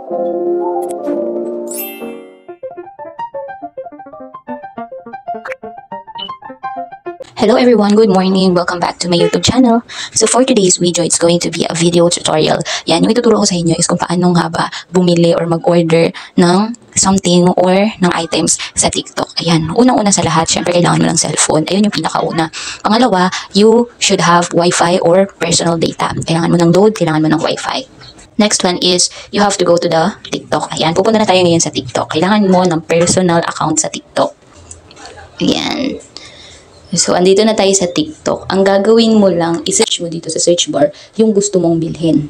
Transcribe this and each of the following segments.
Hello everyone, good morning. Welcome back to my YouTube channel. So for today's video, it's going to be a video tutorial. Yan, yung ituturo ko sa inyo is kung paano nga ba bumili or mag-order ng something or ng items sa TikTok. Ayan, unang-una sa lahat, syempre kailangan mo ng cellphone. Ayun yung pinakauna. Pangalawa, you should have Wi-Fi or personal data. Kailangan mo ng load, kailangan mo ng Wi-Fi. Next one is, you have to go to the TikTok. Ayan, pupunta na tayo ngayon sa TikTok. Kailangan mo ng personal account sa TikTok. Ayan. So, andito na tayo sa TikTok. Ang gagawin mo lang, i-search mo dito sa search bar yung gusto mong bilhin.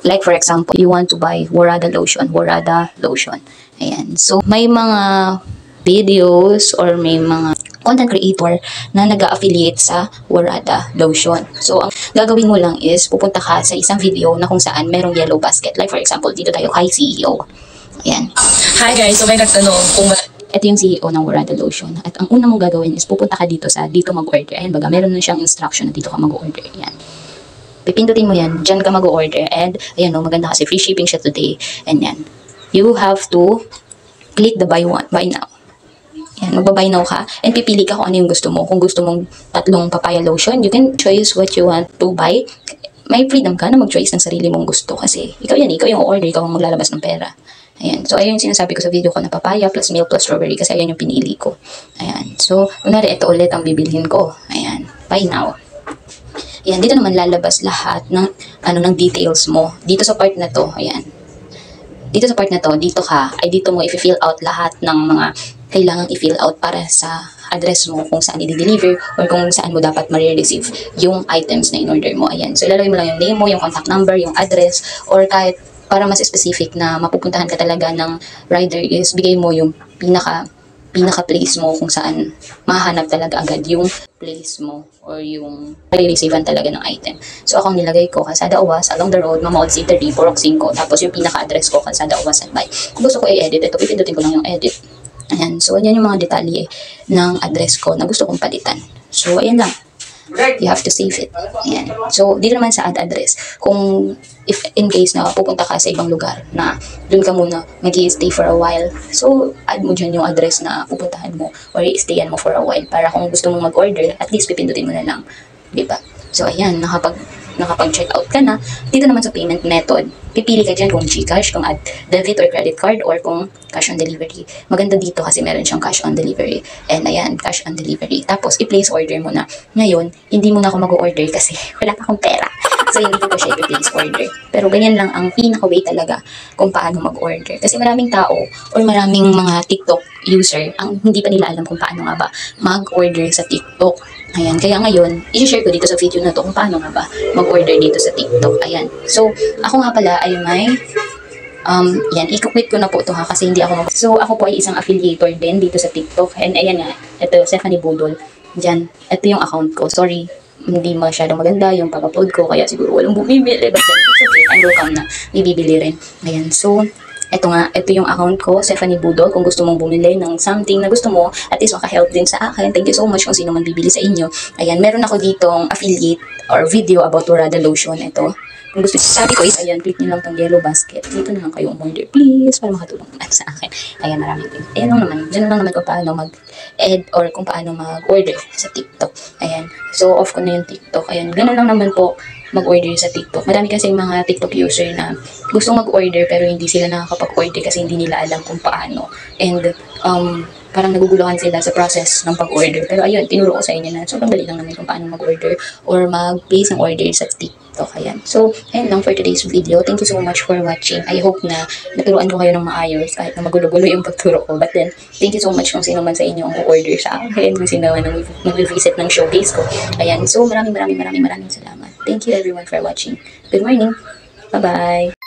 Like for example, you want to buy Warada lotion. Ayan. So, may mga videos or may mga content creator na nag-affiliate sa Warada lotion. So, ang gagawin mo lang is, pupunta ka sa isang video na kung saan merong yellow basket. Like for example, dito tayo kay CEO. Ayan. Hi guys, so may nagtanong kung ito yung CEO ng Warada Lotion. At ang una mong gagawin is pupunta ka dito sa dito mag-order. Ayan baga, meron na siyang instruction na dito ka mag-order. Ayan. Pipindutin mo yan, dyan ka mag-order. And ayan o, maganda kasi free shipping siya today. And yan. You have to click the buy now. Ayan, magba-buy now ka. And pipili ka kung ano yung gusto mo. Kung gusto mong 3 papaya lotion, you can choose what you want to buy. May freedom ka na mag-choice ng sarili mong gusto. Kasi ikaw yan, ikaw yung order, ikaw ang maglalabas ng pera. Ayan. So, ayun yung sinasabi ko sa video ko na papaya plus milk plus strawberry kasi ayan yung pinili ko. Ayan. So, kunwari, ito ulit ang bibilhin ko. Ayan. Buy now. Ayan. Dito naman lalabas lahat ng, ng details mo. Dito sa part na to. Ayan. Dito sa part na to, dito mo i-fill out lahat ng mga kailangang i-fill out para sa address mo kung saan i-deliver or kung saan mo dapat ma-receive yung items na in-order mo. Ayan. So, ilalagay mo lang yung name mo, yung contact number, yung address, or kahit para mas specific na mapupuntahan ka talaga ng rider is bigay mo yung pinaka-place mo kung saan mahanap talaga agad yung place mo or yung re-receivean talaga ng item. So ako nilagay ko Calzada Uwas, along the road, Mamaod City, Purok 5. Tapos yung pinaka-address ko, Calzada Uwas at Bay. Kung gusto ko i-edit ito, pipindutin ko lang yung edit. Ayan. So ayan yung mga detalye ng address ko na gusto kong palitan. So ayan lang. You have to save it. Ayan. So, dito naman sa add address, kung if in case na pupunta ka sa ibang lugar na dun ka muna mag-i-stay for a while, so add mo dyan yung address na pupuntahan mo or i-stayan mo for a while para kung gusto mong mag-order, at least pipindutin mo na lang. Diba? So, ayan, nakapag-check out ka na. Dito naman sa payment method, pipili ka dyan kung GCash, kung debit or credit card, or kung cash on delivery. Maganda dito kasi meron siyang cash on delivery. And ayan, cash on delivery. Tapos, i-place order mo na. Ngayon, hindi mo na ako mag-order kasi wala pa akong pera. So, hindi ko siya i-place order. Pero ganyan lang ang pinaka-way talaga kung paano mag-order. Kasi maraming tao or maraming mga TikTok user ang hindi pa nila alam kung paano nga ba mag-order sa TikTok. Ayan, kaya ngayon, i-share ko dito sa video na to kung paano nga ba mag-order dito sa TikTok. Ayan. So, ako nga pala ay may, yan, i-quit ko na po ito ha, kasi hindi ako So, ako po ay isang affiliator din dito sa TikTok. And ayan nga, ito, Stephanie Budol. Diyan, ito yung account ko. Sorry, hindi masyadong maganda yung pag-upload ko, kaya siguro walang bumibili. But then, it's okay, I'm welcome na, ibibili rin. Ayan, so, ito nga, ito yung account ko, Stephanie Budol. Kung gusto mong bumili ng something na gusto mo, at least maka-help din sa akin. Thank you so much kung sino man bibili sa inyo. Ayan, meron ako ditong affiliate or video about Warada Lotion. Ito. Kung gusto, sabi ko is, ayan, click nyo lang tong yellow basket. Dito na lang kayo umorder, please, para makatulong naman sa akin. Ayan, maraming things. Ayan lang naman, dyan lang naman kung paano mag-ed or kung paano mag-order sa TikTok. Ayan, so off ko na yung TikTok. Ayan, ganun lang naman po mag-order sa TikTok. Marami kasi mga TikTok user na gustong mag-order pero hindi sila nakakapag-order kasi hindi nila alam kung paano. And parang naguguluhan sila sa process ng pag-order. Pero ayun, tinuro ko sa inyo na sobrang dali lang naman kung paano mag-order or mag-place ng order sa TikTok. Ayan. So, ayun lang for today's video. Thank you so much for watching. I hope na naturuan ko kayo ng maayos kahit na magulo-gulo yung pagturo ko. But then, thank you so much kung sino man sa inyo ang order sa akin, kung sino man ang mag-visit ng showcase ko. Ayan. So, maraming salamat. Thank you everyone for watching. Good morning. Bye-bye.